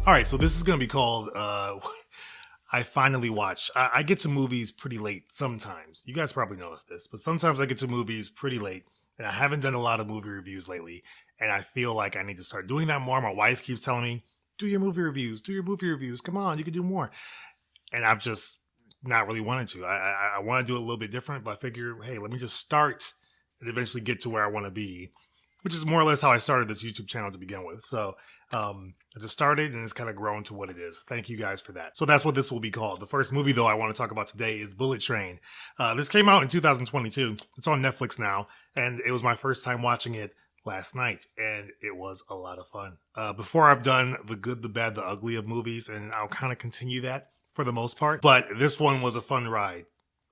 All right, so this is going to be called I Finally Watched. I get to movies pretty late sometimes. You guys probably noticed this, but sometimes I get to movies pretty late, and I haven't done a lot of movie reviews lately, and I feel like I need to start doing that more. My wife keeps telling me, do your movie reviews, come on, you can do more. And I've just not really wanted to. I want to do it a little bit different, but I figure, hey, let me just start and eventually get to where I want to be, which is more or less how I started this YouTube channel to begin with. So I just started and it's kind of grown to what it is. Thank you guys for that. So that's what this will be called. The first movie, though, I want to talk about today is Bullet Train. This came out in 2022. It's on Netflix now, and it was my first time watching it last night, and it was a lot of fun. Before I've done the good, the bad, the ugly of movies, and I'll kind of continue that for the most part, but this one was a fun ride.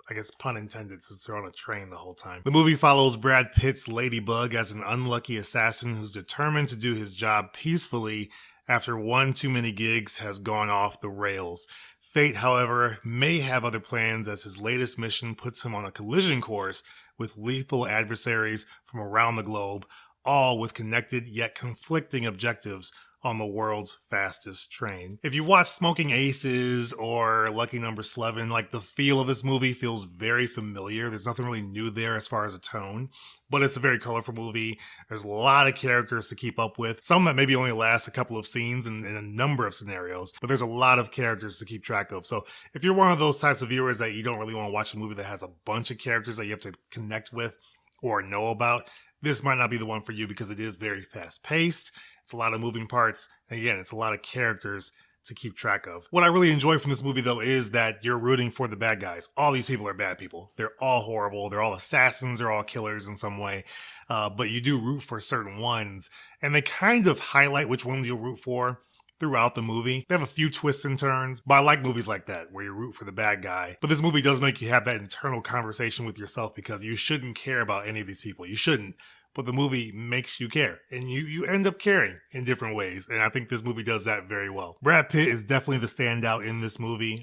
I guess pun intended, since they're on a train the whole time. The movie follows Brad Pitt's Ladybug as an unlucky assassin who's determined to do his job peacefully after one too many gigs has gone off the rails. Fate, however, may have other plans as his latest mission puts him on a collision course with lethal adversaries from around the globe, all with connected yet conflicting objectives on the world's fastest train. If you watch Smoking Aces or Lucky Number 11, like the feel of this movie feels very familiar. There's nothing really new there as far as a tone, but it's a very colorful movie. There's a lot of characters to keep up with. Some that maybe only last a couple of scenes in a number of scenarios, but there's a lot of characters to keep track of. So if you're one of those types of viewers that you don't really want to watch a movie that has a bunch of characters that you have to connect with or know about, this might not be the one for you because it is very fast paced. It's a lot of moving parts. And again, it's a lot of characters to keep track of. What I really enjoy from this movie, though, is that you're rooting for the bad guys. All these people are bad people. They're all horrible. They're all assassins. They're all killers in some way. But you do root for certain ones. And they kind of highlight which ones you'll root for throughout the movie. They have a few twists and turns, but I like movies like that where you root for the bad guy. But this movie does make you have that internal conversation with yourself because you shouldn't care about any of these people. You shouldn't. But the movie makes you care, and you end up caring in different ways, and I think this movie does that very well. Brad Pitt is definitely the standout in this movie.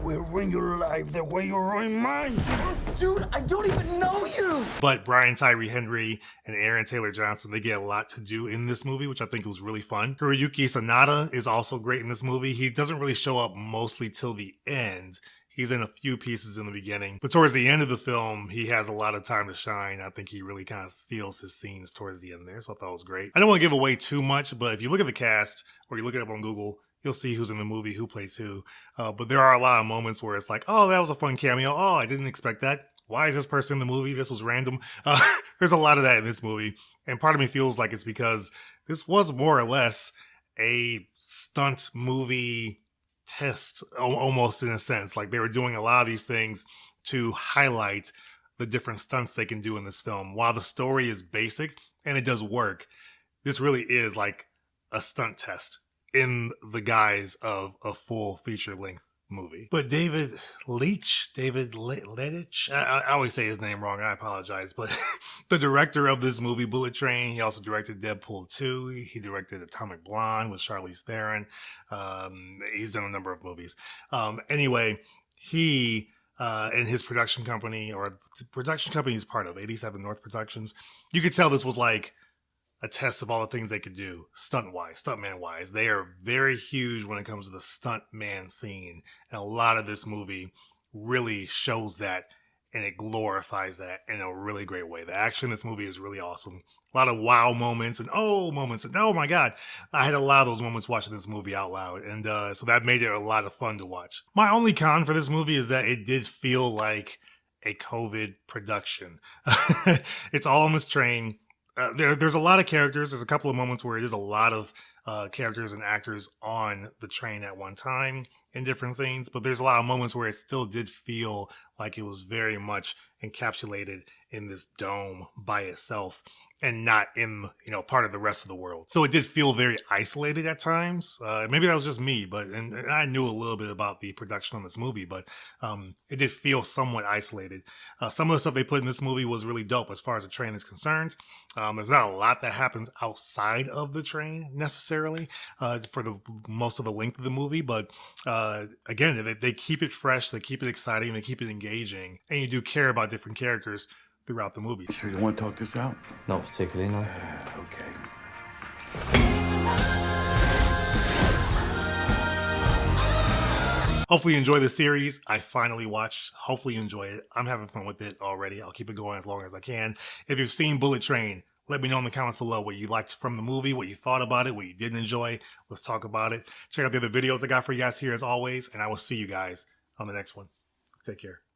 We'll ruin your life the way you ruin mine. Dude, I don't even know you! But Bryan Tyree Henry and Aaron Taylor Johnson, they get a lot to do in this movie, which I think was really fun. Hiroyuki Sanada is also great in this movie. He doesn't really show up mostly till the end. He's in a few pieces in the beginning, but towards the end of the film, he has a lot of time to shine. I think he really kind of steals his scenes towards the end there, so I thought it was great. I don't want to give away too much, but if you look at the cast, or you look it up on Google, you'll see who's in the movie, who plays who. But there are a lot of moments where it's like, oh, that was a fun cameo. Oh, I didn't expect that. Why is this person in the movie? This was random. There's a lot of that in this movie, and part of me feels like it's because this was more or less a stunt movie test, almost in a sense. Like they were doing a lot of these things to highlight the different stunts they can do in this film. While the story is basic and it does work, this really is like a stunt test in the guise of a full feature-length movie. But David Leitch, I always say his name wrong, I apologize, but the director of this movie, Bullet Train, he also directed Deadpool 2, he directed Atomic Blonde with Charlize Theron, he's done a number of movies. Anyway, he and his production company, or the production company he's part of, 87 North Productions, you could tell this was like a test of all the things they could do stuntman-wise. They are very huge when it comes to the stuntman scene. And a lot of this movie really shows that, and it glorifies that in a really great way. The action in this movie is really awesome. A lot of wow moments and oh moments and oh my God. I had a lot of those moments watching this movie out loud. And so that made it a lot of fun to watch. My only con for this movie is that it did feel like a COVID production. It's all on this train. There's a lot of characters. There's a couple of moments where it is a lot of characters and actors on the train at one time in different scenes, but there's a lot of moments where it still did feel like it was very much encapsulated in this dome by itself and not in, part of the rest of the world. So it did feel very isolated at times. Maybe that was just me, and I knew a little bit about the production on this movie, but it did feel somewhat isolated. Some of the stuff they put in this movie was really dope as far as the train is concerned. There's not a lot that happens outside of the train necessarily for the most of the length of the movie, but again, they keep it fresh, they keep it exciting, they keep it engaging, and you do care about different characters throughout the movie. You sure you want to talk this out? Not particularly, no. Okay. Hopefully you enjoy the series. I finally watched. Hopefully you enjoy it. I'm having fun with it already. I'll keep it going as long as I can. If you've seen Bullet Train, let me know in the comments below what you liked from the movie, what you thought about it, what you didn't enjoy. Let's talk about it. Check out the other videos I got for you guys here as always, and I will see you guys on the next one. Take care.